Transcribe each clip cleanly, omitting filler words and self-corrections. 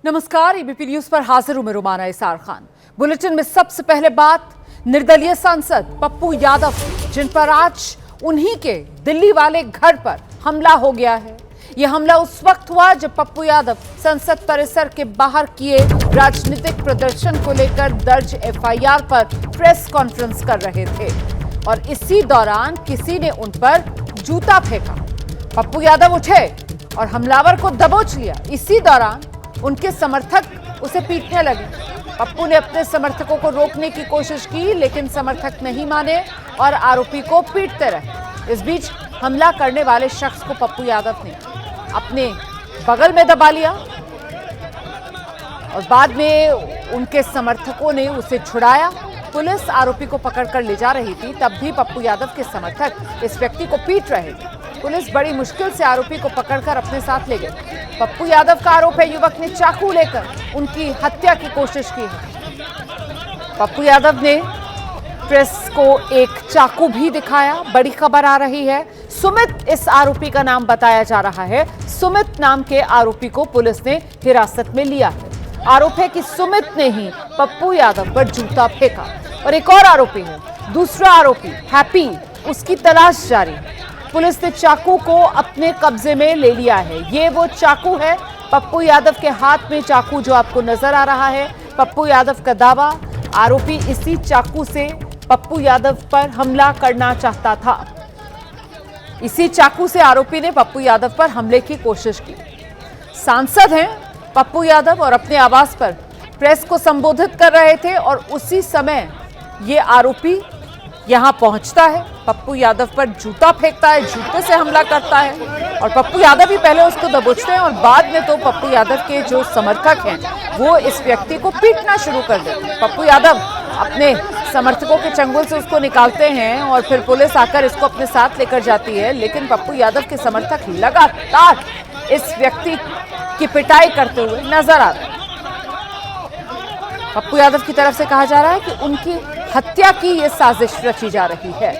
नमस्कार, ABP news पर हाजिर हूं मैं रुमाना इसार खान। बुलेटिन में सबसे पहले बात निर्दलीय सांसद पप्पू यादव की, जिन पर आज उन्हीं के दिल्ली वाले घर पर हमला हो गया है। यह हमला उस वक्त हुआ जब पप्पू यादव संसद परिसर के बाहर किए राजनीतिक प्रदर्शन को लेकर दर्ज एफआईआर पर प्रेस कॉन्फ्रेंस कर रहे थे और इसी दौरान किसी ने उन पर जूता फेंका। पप्पू यादव उठे और हमलावर को दबोच लिया। इसी दौरान उनके समर्थक उसे पीटने लगे। पप्पू ने अपने समर्थकों को रोकने की कोशिश की, लेकिन समर्थक नहीं माने और आरोपी को पीटते रहे। इस बीच हमला करने वाले शख्स को पप्पू यादव ने अपने बगल में दबा लिया और बाद में उनके समर्थकों ने उसे छुड़ाया। पुलिस आरोपी को पकड़कर ले जा रही थी, तब भी पप्पू यादव के समर्थक इस व्यक्ति को पीट रहे थे। पुलिस बड़ी मुश्किल से आरोपी को पकड़कर अपने साथ ले गई। पप्पू यादव का आरोप है युवक ने चाकू लेकर उनकी हत्या की कोशिश की है। पप्पू यादव ने प्रेस को एक चाकू भी दिखाया। बड़ी खबर आ रही है, सुमित इस आरोपी का नाम बताया जा रहा है। सुमित नाम के आरोपी को पुलिस ने हिरासत में लिया है। आरोप है कि सुमित ने ही पप्पू यादव पर जूता फेंका। और एक और आरोपी है, दूसरा आरोपी हैप्पी, उसकी तलाश जारी। पुलिस ने चाकू को अपने कब्जे में ले लिया है। ये वो चाकू है, पप्पू यादव के हाथ में चाकू जो आपको नजर आ रहा है। पप्पू यादव का दावा, आरोपी इसी चाकू से पप्पू यादव पर हमला करना चाहता था। इसी चाकू से आरोपी ने पप्पू यादव पर हमले की कोशिश की। सांसद हैं पप्पू यादव और अपने आवास पर प्रेस को संबोधित कर रहे थे और उसी समय ये आरोपी यहां पहुंचता है, पप्पू यादव पर जूता फेंकता है, जूते से हमला करता है और पप्पू यादव ही पहले उसको दबोचते हैं और बाद में तो पप्पू यादव के जो समर्थक हैं वो इस व्यक्ति को पीटना शुरू कर देते हैं। पप्पू यादव अपने समर्थकों के चंगुल से उसको निकालते हैं और फिर पुलिस आकर इसको अपने साथ लेकर जाती है, लेकिन पप्पू यादव के समर्थक लगातार इस व्यक्ति की पिटाई करते हुए नजर आ रहे हैं। पप्पू यादव की तरफ से कहा जा रहा है कि उनकी हत्या की यह साजिश रची जा रही है।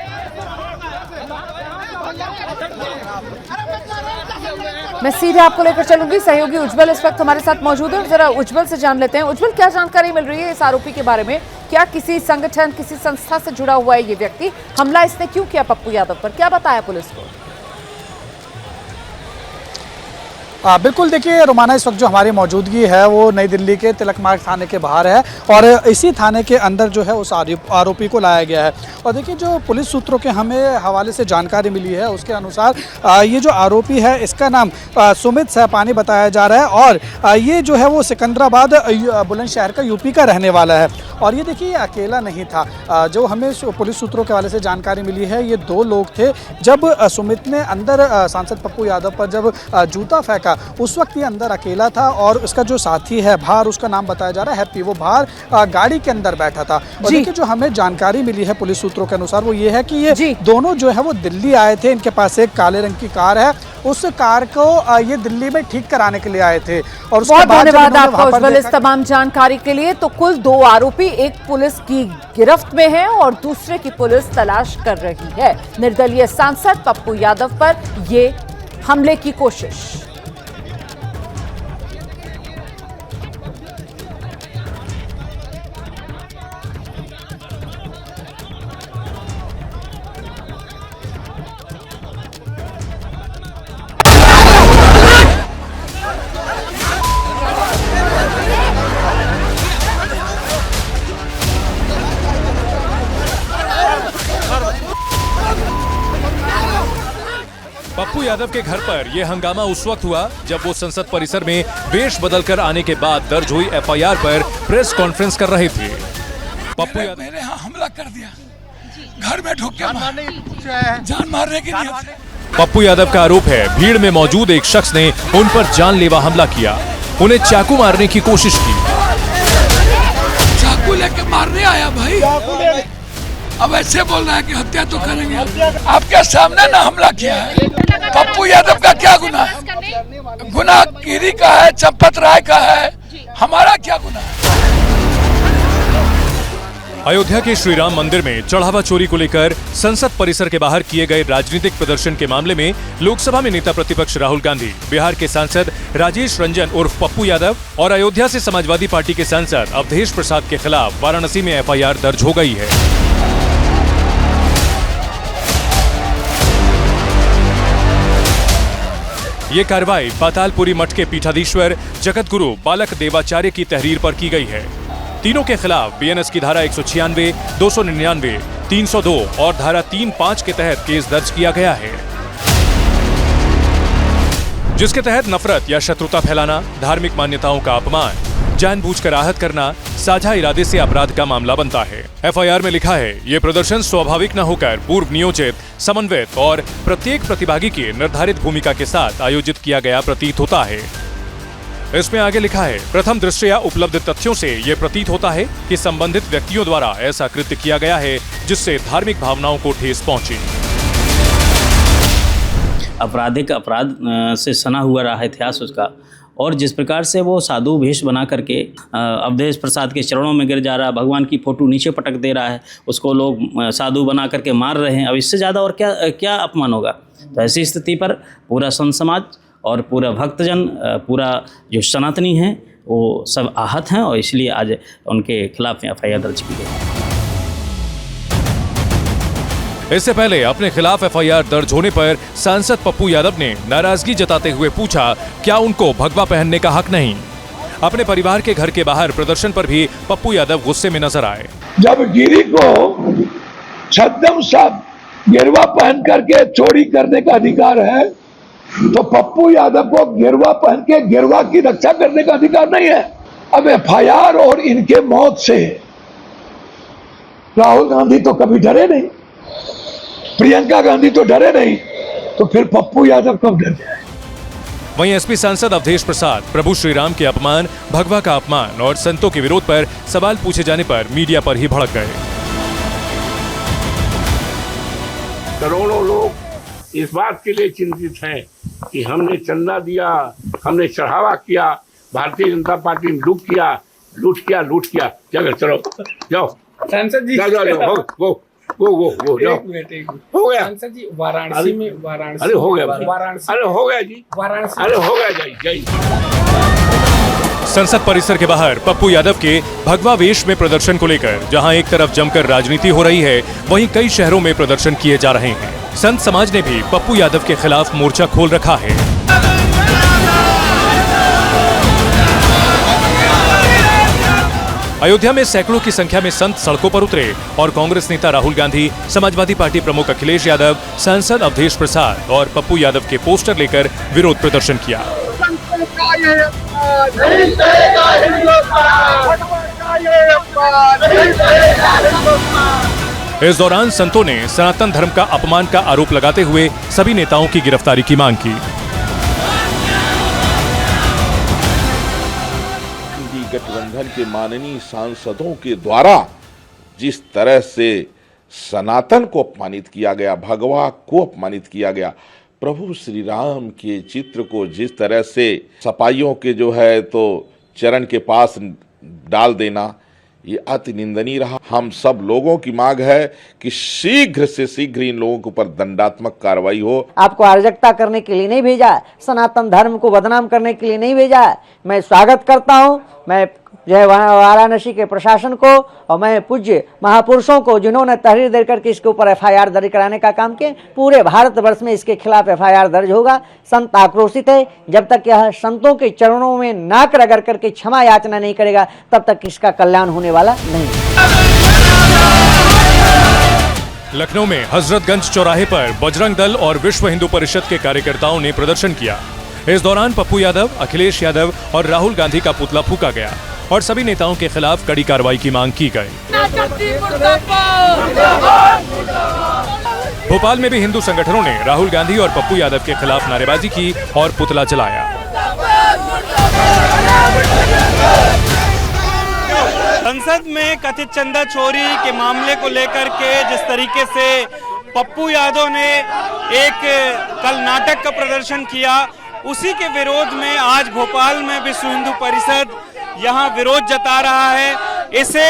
मैं सीधे आपको लेकर चलूंगी, सहयोगी उज्जवल इस वक्त हमारे साथ मौजूद है। जरा उज्जवल से जान लेते हैं। उज्जवल, क्या जानकारी मिल रही है इस आरोपी के बारे में? क्या किसी संगठन, किसी संस्था से जुड़ा हुआ है ये व्यक्ति? हमला इसने क्यों किया पप्पू यादव पर, क्या बताया पुलिस को? बिल्कुल, देखिए रोमाना, इस वक्त जो हमारी मौजूदगी है वो नई दिल्ली के तिलक मार्ग थाने के बाहर है और इसी थाने के अंदर जो है उस आरोपी को लाया गया है। और देखिए, जो पुलिस सूत्रों के हमें हवाले से जानकारी मिली है उसके अनुसार ये जो आरोपी है इसका नाम सुमित सहपानी बताया जा रहा है और ये जो है वो सिकंदराबाद बुलंदशहर का यूपी का रहने वाला है। और ये देखिए, अकेला नहीं था। जो हमें पुलिस सूत्रों के हवाले से जानकारी मिली है, ये दो लोग थे। जब सुमित ने अंदर सांसद पप्पू यादव पर जब जूता फेंका, उस वक्त ये अंदर अकेला था और उसका जो साथी है बाहर, उसका नाम बताया जा रहा है हैप्पी, वो बाहर गाड़ी के अंदर बैठा था। और देखिए, जो हमें जानकारी मिली है पुलिस सूत्रों के अनुसार वो ये है कि ये दोनों जो है वो दिल्ली आए थे। इनके पास एक काले रंग की कार है, उस कार को ये दिल्ली में ठीक कराने के लिए आए थे। और उसके बाद धन्यवाद आपका उज्जवल इस तमाम जानकारी के लिए। तो कुल दो आरोपी, एक पुलिस की गिरफ्त में है और दूसरे की पुलिस तलाश कर रही है। निर्दलीय सांसद पप्पू यादव पर ये हमले की कोशिश। पप्पू यादव के घर पर यह हंगामा उस वक्त हुआ जब वो संसद परिसर में वेश बदलकर आने के बाद दर्ज हुई एफआईआर पर प्रेस कॉन्फ्रेंस कर रहे थे। पप्पू यादव मेरे यहाँ हमला कर दिया, घर में ढुक के जान मारने की नीयत। पप्पू यादव का आरोप है भीड़ में मौजूद एक शख्स ने उन पर जानलेवा हमला किया, उन्हें चाकू मारने की कोशिश की। चाकू लेके मारने आया भाई, अब ऐसे बोल रहा है कि हत्या तो करेंगे। आपके सामने ना हमला किया है। पप्पू यादव का क्या गुनाह है? गुनाह गिरी का है, चंपत राय का है, हमारा क्या गुनाह है? अयोध्या के श्री राम मंदिर में चढ़ावा चोरी को लेकर संसद परिसर के बाहर किए गए राजनीतिक प्रदर्शन के मामले में लोकसभा में नेता प्रतिपक्ष राहुल गांधी, बिहार के सांसद राजेश रंजन उर्फ पप्पू यादव और अयोध्या से समाजवादी पार्टी के सांसद अवधेश प्रसाद के खिलाफ वाराणसी में एफआईआर दर्ज हो गई है। ये कार्रवाई पातालपुरी मठ के पीठाधीश्वर जगत गुरु बालक देवाचार्य की तहरीर पर की गई है। तीनों के खिलाफ बीएनएस की धारा 196, 299, 302 और धारा 35 के तहत केस दर्ज किया गया है, जिसके तहत नफरत या शत्रुता फैलाना, धार्मिक मान्यताओं का अपमान, जानबूझकर आहत करना, साझा इरादे से अपराध का मामला बनता है। एफआईआर में लिखा है, ये प्रदर्शन स्वाभाविक न होकर पूर्व नियोजित, समन्वित और प्रत्येक प्रतिभागी की निर्धारित भूमिका के साथ आयोजित किया गया प्रतीत होता है। इसमें आगे लिखा है, प्रथम दृष्टया उपलब्ध तथ्यों से ये प्रतीत होता है कि संबंधित व्यक्तियों द्वारा ऐसा कृत्य किया गया है जिससे धार्मिक भावनाओं को ठेस पहुंची। आपराधिक अपराध से सना हुआ रहा इतिहास उसका, और जिस प्रकार से वो साधु वेश बना करके अवधेश प्रसाद के चरणों में गिर जा रहा है, भगवान की फोटो नीचे पटक दे रहा है, उसको लोग साधु बना करके मार रहे हैं। अब इससे ज़्यादा और क्या अपमान होगा। तो ऐसी स्थिति पर पूरा संत समाज और पूरा भक्तजन, पूरा जो सनातनी हैं, वो सब आहत हैं और इसलिए आज उनके खिलाफ एफआईआर दर्ज की गई। इससे पहले अपने खिलाफ एफआईआर दर्ज होने पर सांसद पप्पू यादव ने नाराजगी जताते हुए पूछा, क्या उनको भगवा पहनने का हक नहीं। अपने परिवार के घर के बाहर प्रदर्शन पर भी पप्पू यादव गुस्से में नजर आए। जब गिरी को छद्म साहब गिरवा पहन करके चोरी करने का अधिकार है, तो पप्पू यादव को गिरवा पहन के गिरवा की रक्षा करने का अधिकार नहीं है। अब एफआईआर और इनके मौत से राहुल गांधी तो कभी डरे नहीं, प्रियंका गांधी तो डरे नहीं, तो फिर पप्पू यादव कब डर गए। वहीं एसपी सांसद अवधेश प्रसाद प्रभु श्री राम के अपमान, भगवा का अपमान और संतों के विरोध पर सवाल पूछे जाने पर मीडिया पर ही भड़क गए। करोड़ों लोग इस बात के लिए चिंतित हैं कि हमने चंदा दिया, हमने चढ़ावा किया, भारतीय जनता पार्टी ने लूट किया। चलो जाओ सांसद जी, जाओ वो जाओ। हो गया सांसद जी, वाराणसी में अरे हो गया जी, अरे हो गया जय। संसद परिसर के बाहर पप्पू यादव के भगवा वेश में प्रदर्शन को लेकर जहां एक तरफ जमकर राजनीति हो रही है, वहीं कई शहरों में प्रदर्शन किए जा रहे हैं। संत समाज ने भी पप्पू यादव के खिलाफ मोर्चा खोल रखा है। अयोध्या में सैकड़ों की संख्या में संत सड़कों पर उतरे और कांग्रेस नेता राहुल गांधी, समाजवादी पार्टी प्रमुख अखिलेश यादव, सांसद अवधेश प्रसाद और पप्पू यादव के पोस्टर लेकर विरोध प्रदर्शन किया। इस दौरान संतों ने सनातन धर्म का अपमान का आरोप लगाते हुए सभी नेताओं की गिरफ्तारी की मांग की। गठबंधन के माननीय सांसदों के द्वारा जिस तरह से सनातन को अपमानित किया गया, भगवा को अपमानित किया गया, प्रभु श्री राम के चित्र को जिस तरह से सपाइयों के जो है तो चरण के पास डाल देना, ये अति निंदनीय रहा। हम सब लोगों की मांग है कि शीघ्र से शीघ्र इन लोगों के ऊपर दंडात्मक कार्रवाई हो। आपको अराजकता करने के लिए नहीं भेजा है, सनातन धर्म को बदनाम करने के लिए नहीं भेजा है। मैं स्वागत करता हूँ, मैं जय वाराणसी के प्रशासन को और मैं पूज्य महापुरुषों को जिन्होंने तहरीर दे करके इसके ऊपर एफआईआर दर्ज कराने का काम किया। पूरे भारतवर्ष में इसके खिलाफ एफआईआर दर्ज होगा। संत आक्रोशित है, जब तक यह संतों के चरणों में नाक रगड़ करके क्षमा याचना नहीं करेगा तब तक इसका कल्याण होने वाला नहीं। लखनऊ में हजरतगंज चौराहे पर बजरंग दल और विश्व हिंदू परिषद के कार्यकर्ताओं ने प्रदर्शन किया। इस दौरान पप्पू यादव, अखिलेश यादव और राहुल गांधी का पुतला फूंका गया और सभी नेताओं के खिलाफ कड़ी कार्रवाई की मांग की गई। भोपाल में भी हिंदू संगठनों ने राहुल गांधी और पप्पू यादव के खिलाफ नारेबाजी की और पुतला जलाया। संसद में कथित चंदा चोरी के मामले को लेकर के जिस तरीके से पप्पू यादव ने एक कल नाटक का प्रदर्शन किया, उसी के विरोध में आज भोपाल में विश्व हिंदू परिषद यहां विरोध जता रहा है। इसे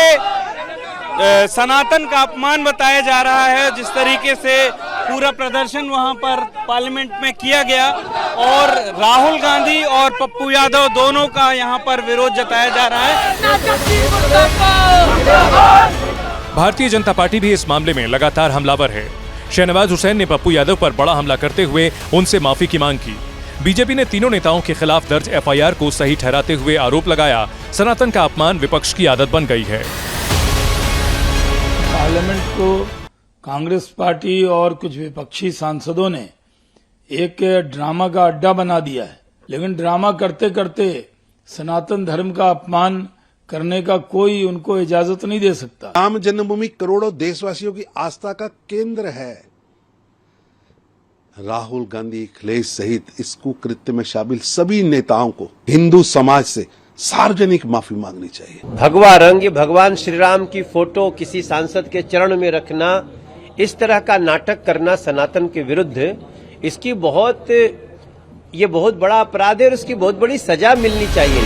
सनातन का अपमान बताया जा रहा है। जिस तरीके से पूरा प्रदर्शन वहां पर पार्लियामेंट में किया गया और राहुल गांधी और पप्पू यादव दोनों का यहां पर विरोध जताया जा रहा है। भारतीय जनता पार्टी भी इस मामले में लगातार हमलावर है। शहनवाज हुसैन ने पप्पू यादव पर बड़ा हमला करते हुए उनसे माफी की मांग की। बीजेपी ने तीनों नेताओं के खिलाफ दर्ज एफआईआर को सही ठहराते हुए आरोप लगाया, सनातन का अपमान विपक्ष की आदत बन गई है। पार्लियामेंट को कांग्रेस पार्टी और कुछ विपक्षी सांसदों ने एक ड्रामा का अड्डा बना दिया है, लेकिन ड्रामा करते करते सनातन धर्म का अपमान करने का कोई उनको इजाजत नहीं दे सकता। राम जन्मभूमि करोड़ों देशवासियों की आस्था का केंद्र है। राहुल गांधी, अखिलेश सहित इस कुकृत्य में शामिल सभी नेताओं को हिंदू समाज से सार्वजनिक माफी मांगनी चाहिए। भगवा रंग, भगवान श्री राम की फोटो किसी सांसद के चरण में रखना, इस तरह का नाटक करना सनातन के विरुद्ध, ये बहुत बड़ा अपराध है और इसकी बहुत बड़ी सजा मिलनी चाहिए।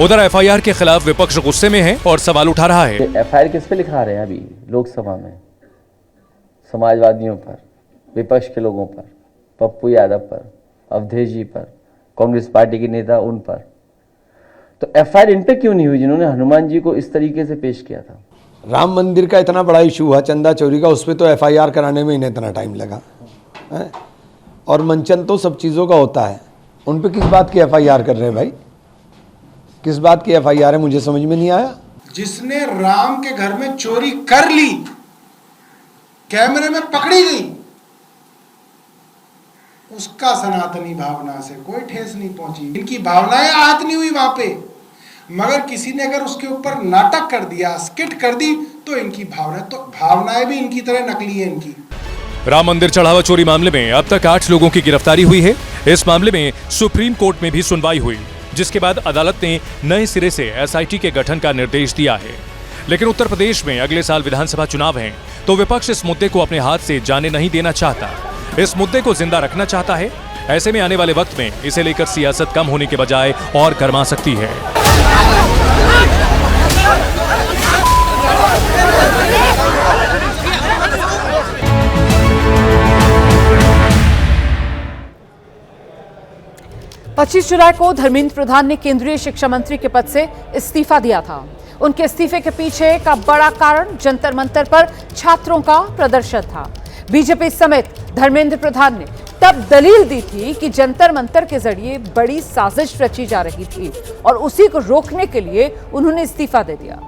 उधर एफआईआर के खिलाफ विपक्ष गुस्से में है और सवाल उठा रहा है। एफआईआर किस पे लिखा रहे हैं अभी लोकसभा में? समाजवादियों पर, विपक्ष के लोगों पर, पप्पू यादव पर, अवधेश जी पर, कांग्रेस पार्टी के नेता उन पर। तो एफआईआर इन पे क्यों नहीं हुई जिन्होंने हनुमान जी को इस तरीके से पेश किया था? राम मंदिर का इतना बड़ा इशू हुआ, चंदा चोरी का, उस पर तो एफआईआर कराने में इन्हें इतना टाइम लगा है? और मंचन तो सब चीज़ों का होता है, उन पे किस बात की एफआईआर कर रहे हैं भाई? किस बात की एफआईआर है, मुझे समझ में नहीं आया। जिसने राम के घर में चोरी कर ली, कैमरे में पकड़ी गई, उसका सनातनी भावना से कोई ठेस नहीं पहुंची। इनकी भावनाएं आहत नहीं हुई वहां पे, मगर किसी ने अगर उसके ऊपर नाटक कर दिया, स्किट कर दी, तो इनकी भावनाएं भी इनकी तरह नकली है इनकी। राम मंदिर चढ़ावा चोरी मामले में अब तक 8 लोगों की गिरफ्तारी हुई है। इस मामले में सुप्रीम कोर्ट में भी सुनवाई हुई, जिसके बाद अदालत ने नए सिरे से एसआईटी के गठन का निर्देश दिया है। लेकिन उत्तर प्रदेश में अगले साल विधानसभा चुनाव हैं, तो विपक्ष इस मुद्दे को अपने हाथ से जाने नहीं देना चाहता, इस मुद्दे को जिंदा रखना चाहता है। ऐसे में आने वाले वक्त में इसे लेकर सियासत कम होने के बजाय और गर्मा सकती है। 25 जुलाई को धर्मेंद्र प्रधान ने केंद्रीय शिक्षा मंत्री के पद से इस्तीफा दिया था। उनके इस्तीफे के पीछे का बड़ा कारण जंतर मंतर पर छात्रों का प्रदर्शन था। बीजेपी समेत धर्मेंद्र प्रधान ने तब दलील दी थी कि जंतर मंतर के जरिए बड़ी साजिश रची जा रही थी और उसी को रोकने के लिए उन्होंने इस्तीफा दे दिया।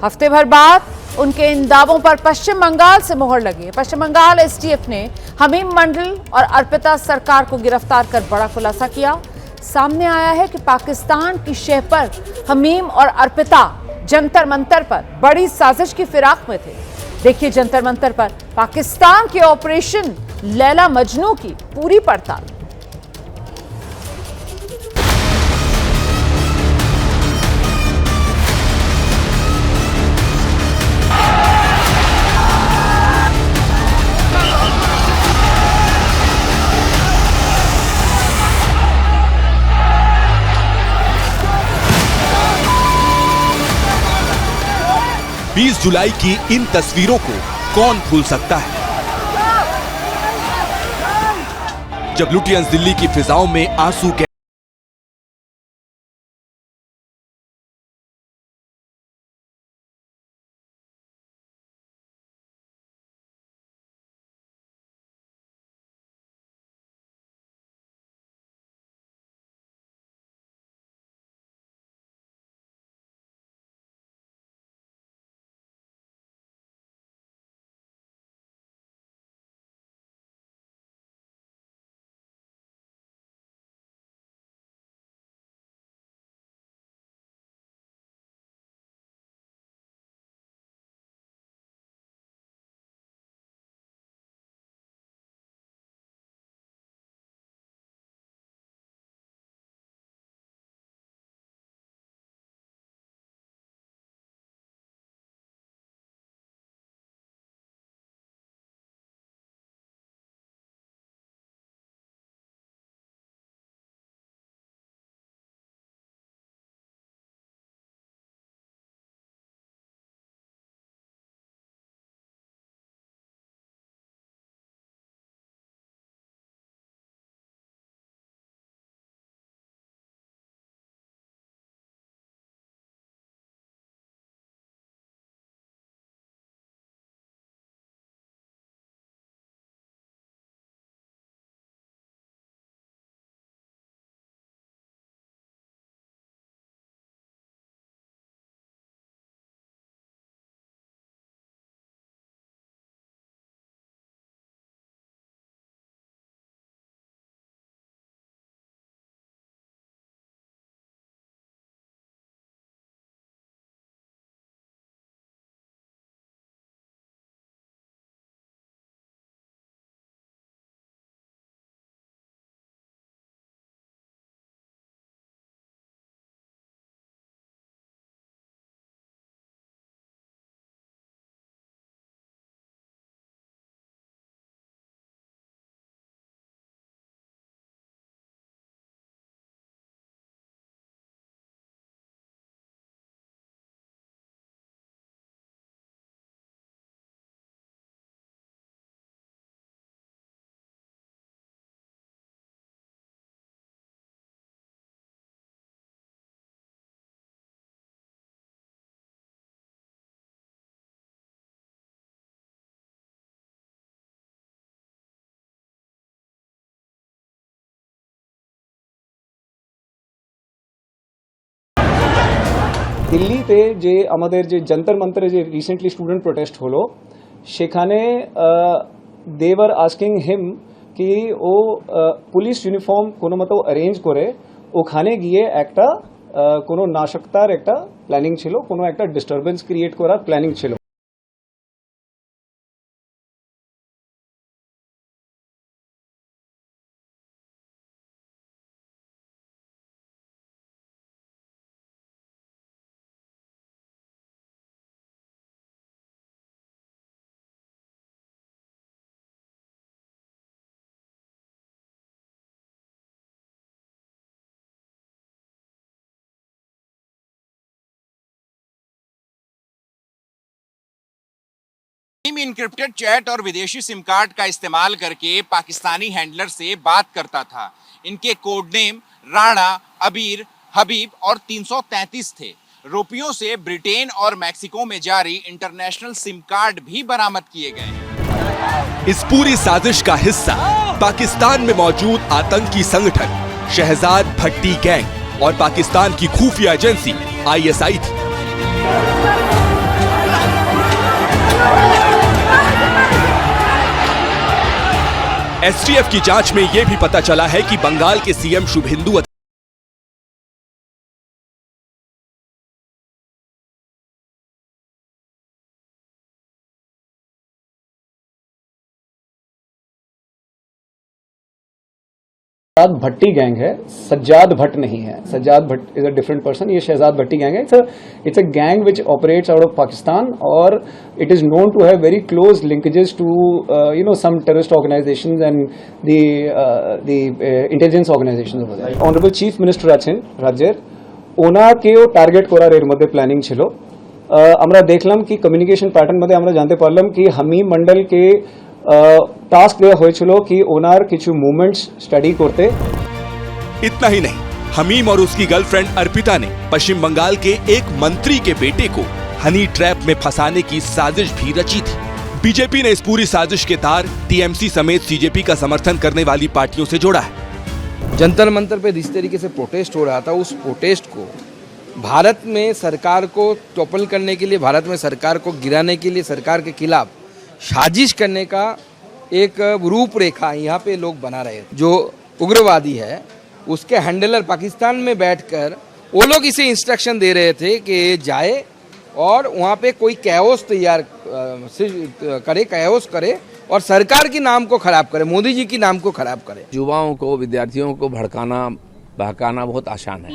हफ्ते भर बाद उनके इन दावों पर पश्चिम बंगाल से मोहर लगी। पश्चिम बंगाल एसटीएफ ने हमीम मंडल और अर्पिता सरकार को गिरफ्तार कर बड़ा खुलासा किया। सामने आया है कि पाकिस्तान की शह पर हमीम और अर्पिता जंतर मंतर पर बड़ी साजिश की फिराक में थे। देखिए जंतर मंतर पर पाकिस्तान के ऑपरेशन लैला मजनू की पूरी पड़ताल। बीस जुलाई की इन तस्वीरों को कौन भूल सकता है, जब लुटियंस दिल्ली की फिजाओं में आंसू দিল্লিতে যে আমাদের যে যন্তর মন্তরে যে রিসেন্টলি স্টুডেন্ট প্রোটেস্ট হলো সেখানে দেওয়ার আস্কিং হিম কি ও পুলিশ ইউনিফর্ম কোনো মতো অ্যারেঞ্জ করে ওখানে গিয়ে একটা কোনো নাশকতার একটা প্ল্যানিং ছিল, কোনো একটা ডিস্টারবেন্স ক্রিয়েট করার প্ল্যানিং ছিল। इनक्रिप्टेड चैट और विदेशी सिम कार्ड का इस्तेमाल करके पाकिस्तानी हैंडलर से बात करता था। इनके कोड नेम राणा, अबीर, हबीब और 333 थे। रुपयों से ब्रिटेन और मैक्सिको में जारी इंटरनेशनल सिम कार्ड भी बरामद किए गए। इस पूरी साजिश का हिस्सा पाकिस्तान में मौजूद आतंकी संगठन शहजाद भट्टी गैंग और पाकिस्तान की खुफिया एजेंसी ISI थी। STF की जांच में यह भी पता चला है कि बंगाल के CM शुभेंदु सज्जाद भट्टी गैंग है, सज्जाद भट्ट नहीं है। Sajjad Bhatt is a different person. ये शहजाद भट्टी गैंग है। It's a gang which operates out of Pakistan और it is known to have very close linkages to some terrorist organisations and the intelligence organisations over there. Honourable chief minister আছেন রাজ্যের, ওনাকেও target করার এর মধ্যে planning ছিল। আমরা দেখলাম কি কমিউনিকেশন প্যাটার্ন মধ্যে আমরা জানতে পারলাম কি হামিম मंडल के टास्क দেওয়া হয়েছিল কি ওনার কিছু মুভমেন্টস স্টাডি করতে। इतना ही नहीं, हमीम और उसकी गर्लफ्रेंड अर्पिता ने पश्चिम बंगाल के एक मंत्री के बेटे को हनी ट्रैप में फंसाने की साजिश भी रची थी। बीजेपी ने इस पूरी साजिश के तार TMC समेत CJP का समर्थन करने वाली पार्टियों से जोड़ा है। जंतर मंतर पे जिस तरीके से प्रोटेस्ट हो रहा था, उस प्रोटेस्ट को भारत में सरकार को टॉपल करने के लिए, भारत में सरकार को गिराने के लिए, सरकार के खिलाफ साजिश करने का एक रूपरेखा यहाँ पे लोग बना रहे हैं। जो उग्रवादी है उसके हैंडलर पाकिस्तान में बैठकर वो लोग इसे इंस्ट्रक्शन दे रहे थे कि जाए और वहाँ पे कोई कैओस तैयार करे, कैओस करे और सरकार के नाम को खराब करे, मोदी जी की नाम को खराब करे। युवाओं को, विद्यार्थियों को भड़काना, बहकाना बहुत आसान है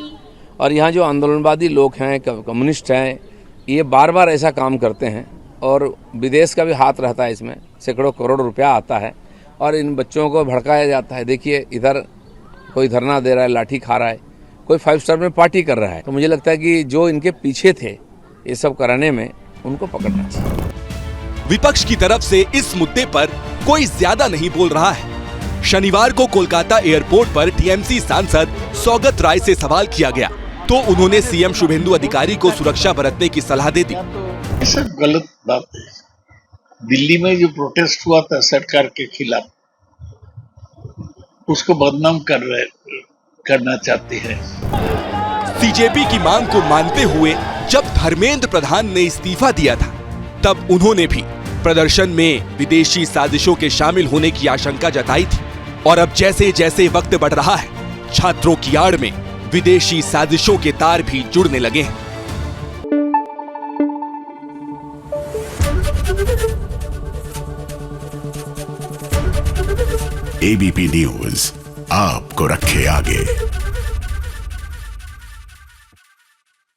और यहाँ जो आंदोलनवादी लोग हैं, कम्युनिस्ट हैं, ये बार बार ऐसा काम करते हैं और विदेश का भी हाथ रहता है इसमें। सैकड़ों करोड़ रुपया आता है और इन बच्चों को भड़काया जाता है। देखिए, इधर कोई धरना दे रहा है, लाठी खा रहा है, कोई 5 स्टार में पार्टी कर रहा है। तो मुझे लगता है कि जो इनके पीछे थे ये सब कराने में, उनको पकड़ना चाहिए। विपक्ष की तरफ से इस मुद्दे पर कोई ज्यादा नहीं बोल रहा है। शनिवार को कोलकाता एयरपोर्ट पर TMC सांसद सौगत राय से सवाल किया गया तो उन्होंने CM शुभेंदु अधिकारी को सुरक्षा बरतने की सलाह दे दी। ये सब गलत बात है। दिल्ली में जो प्रोटेस्ट हुआ था सरकार के खिलाफ, उसको बदनाम करना चाहते हैं। CJP की मांग को मानते हुए जब धर्मेंद्र प्रधान ने इस्तीफा दिया था, तब उन्होंने भी प्रदर्शन में विदेशी साजिशों के शामिल होने की आशंका जताई थी। और अब जैसे जैसे वक्त बढ़ रहा है, छात्रों की आड़ में विदेशी साजिशों के तार भी जुड़ने लगे हैं। ABP न्यूज आपको रखे आगे।